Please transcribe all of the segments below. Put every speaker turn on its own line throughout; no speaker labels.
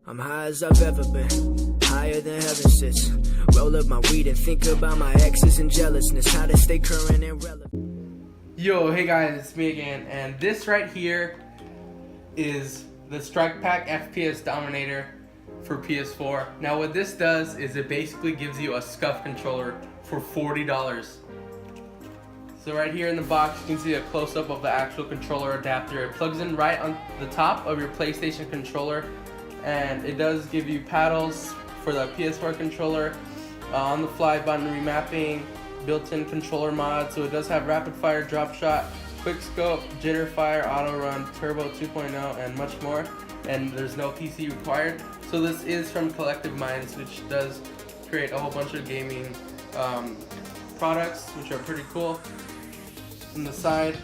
I'm high as I've ever been, higher than heaven sits. Roll up my weed and think about my exes and jealousness, how to stay current and relevant.
Yo, hey guys, it's me again, and this right here is the Strikepack F.P.S Dominator for PS4. Now what this does is it basically gives you a scuf controller for $40. So right here in the box you can see a close-up of the actual controller adapter. It plugs in right on the top of your PlayStation controller, and it does give you paddles for the PS4 controller, on-the-fly button remapping, built-in controller mod. So it does have rapid fire, drop shot, quick scope, jitter fire, auto run, turbo 2.0, and much more. And there's no PC required. So this is from Collective Minds, which does create a whole bunch of gaming products, which are pretty cool. On the side,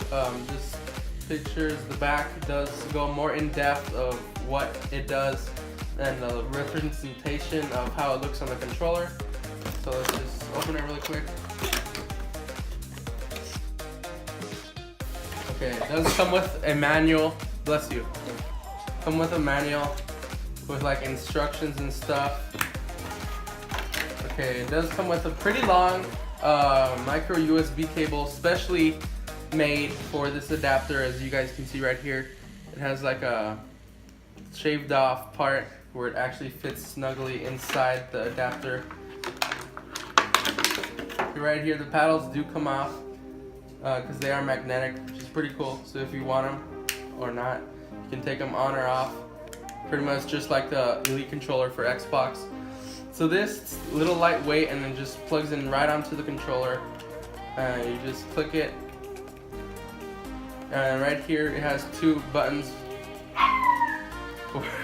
just pictures. The back does go more in depth of what it does and the representation of how it looks on the controller. So let's just open it really quick. Okay, it does come with a manual. Bless you. Come with a manual with like instructions and stuff. Okay, it does come with a pretty long micro USB cable, specially made for this adapter. As you guys can see right here, it has like a shaved off part where it actually fits snugly inside the adapter. Right here, the paddles do come off because they are magnetic, which is pretty cool. So if you want them or not, you can take them on or off, pretty much just like the Elite controller for Xbox. So this little lightweight, and then just plugs in right onto the controller. You just click it, and right here it has two buttons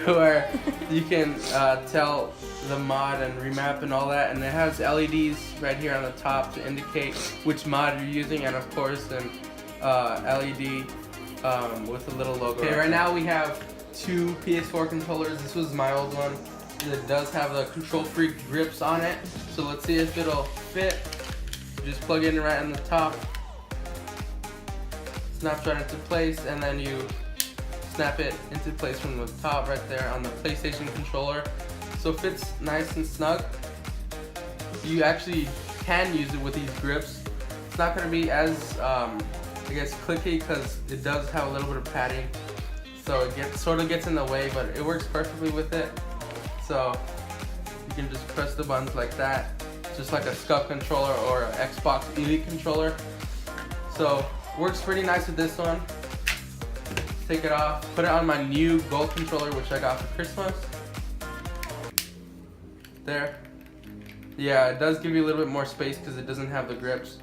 where you can tell the mod and remap and all that, and it has LEDs right here on the top to indicate which mod you're using, and of course an LED with a little logo. Okay, right now we have two PS4 controllers. This was my old one. It does have the control-free grips on it, so let's see if it'll fit. Just plug it in right on the top, snap right into place, and then you snap it into place from the top right there on the PlayStation controller. So it fits nice and snug. You actually can use it with these grips. It's not going to be as I guess clicky because it does have a little bit of padding, so it sort of gets in the way, but it works perfectly with it. So you can just press the buttons like that, just like a scuf controller or an Xbox Elite controller. So works pretty nice with this one. Take it off, put it on my new gold controller, which I got for Christmas. There. Yeah, it does give you a little bit more space because it doesn't have the grips,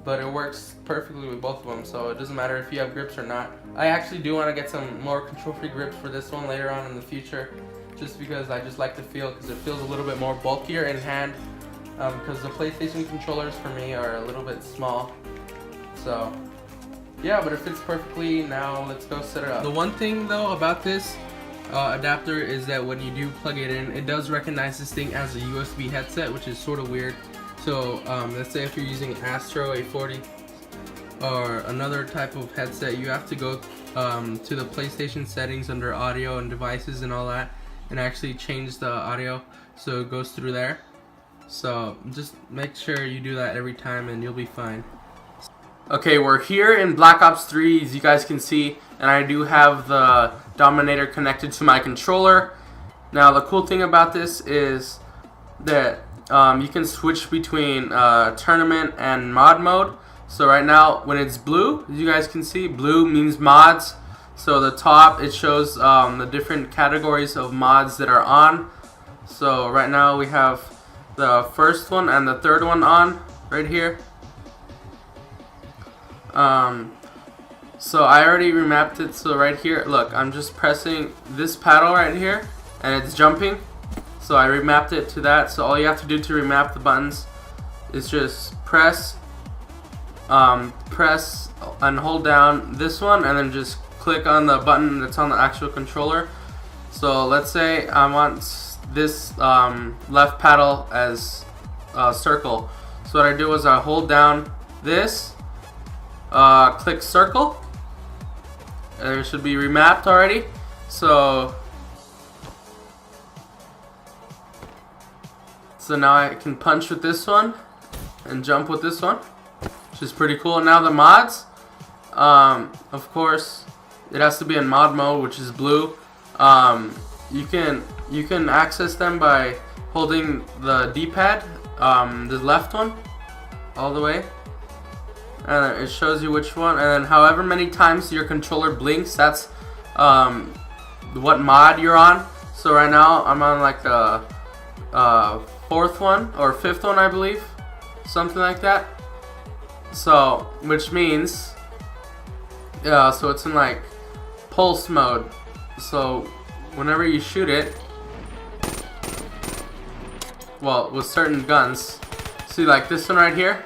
but it works perfectly with both of them, so it doesn't matter if you have grips or not. I actually do want to get some more control-free grips for this one later on in the future, just because I just like the feel, because it feels a little bit more bulkier in hand, because the PlayStation controllers for me are a little bit small. So yeah, but it fits perfectly. Now let's go set it up. The one thing though about this adapter is that when you do plug it in, it does recognize this thing as a USB headset, which is sort of weird. So let's say if you're using Astro A40 or another type of headset, you have to go to the PlayStation settings under audio and devices and all that, and actually change the audio so it goes through there. So just make sure you do that every time and you'll be fine. Okay, we're here in Black Ops 3, as you guys can see, and I do have the Dominator connected to my controller. Now the cool thing about this is that you can switch between tournament and mod mode. So right now when it's blue, as you guys can see, blue means mods. So the top, it shows the different categories of mods that are on. So right now we have the first one and the third one on right here. So I already remapped it. So right here, look, I'm just pressing this paddle right here and it's jumping. So I remapped it to that. So all you have to do to remap the buttons is just press and hold down this one, and then just click on the button that's on the actual controller. So let's say I want this left paddle as circle. So what I do is I hold down this, click circle, and it should be remapped already. So So now I can punch with this one and jump with this one, which is pretty cool. Now the mods, of course, it has to be in mod mode, which is blue. You can access them by holding the D-pad, the left one, all the way, and it shows you which one. And then however many times your controller blinks, that's what mod you're on. So right now I'm on like the fourth one or fifth one, I believe, something like that. So which means so it's in like pulse mode. So whenever you shoot it, well, with certain guns, see like this one right here,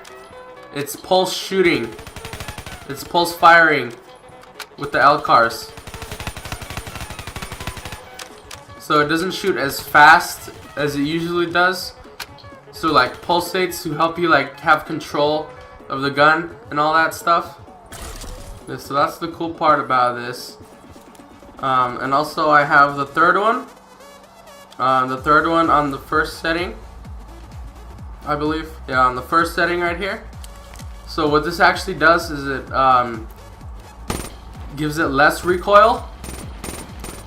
it's pulse shooting, it's pulse firing with the L cars. So it doesn't shoot as fast as it usually does. So like pulsates to help you like have control of the gun and all that stuff. So that's the cool part about this. And also I have the third one. The third one on the first setting, I believe. Yeah, on the first setting right here. So what this actually does is it gives it less recoil.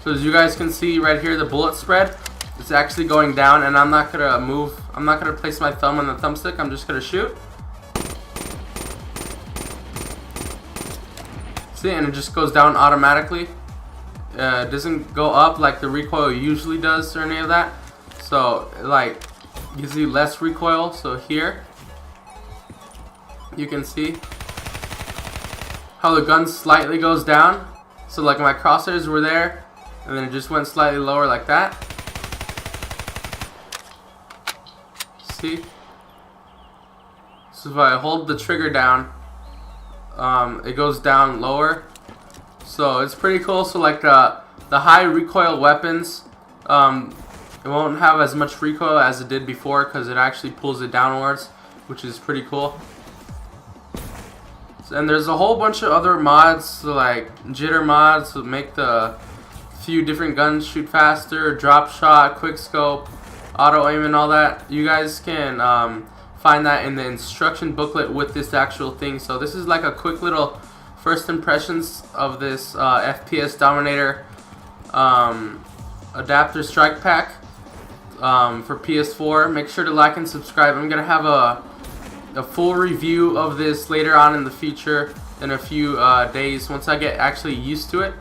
So as you guys can see right here, the bullet spread, it's actually going down, and I'm not gonna move. I'm not gonna place my thumb on the thumbstick. I'm just gonna shoot. See, and it just goes down automatically. It doesn't go up like the recoil usually does or any of that. So it like gives you less recoil. So here you can see how the gun slightly goes down. So like my crosshairs were there, and then it just went slightly lower like that. See? So if I hold the trigger down, it goes down lower. So it's pretty cool. So like the high recoil weapons, it won't have as much recoil as it did before because it actually pulls it downwards, which is pretty cool. And there's a whole bunch of other mods, so like jitter mods to make the few different guns shoot faster, drop shot, quick scope, auto aim, and all that. You guys can find that in the instruction booklet with this actual thing. So this is like a quick little first impressions of this FPS Dominator adapter strike pack for PS4. Make sure to like and subscribe. I'm gonna have a full review of this later on in the future in a few days once I get actually used to it.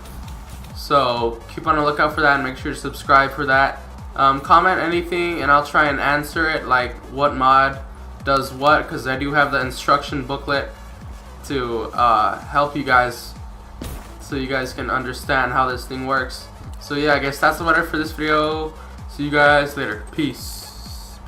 So keep on the lookout for that and make sure to subscribe for that. Comment anything and I'll try and answer it, like what mod does what, because I do have the instruction booklet to help you guys so you guys can understand how this thing works. So yeah, I guess that's about it for this video. See you guys later. Peace.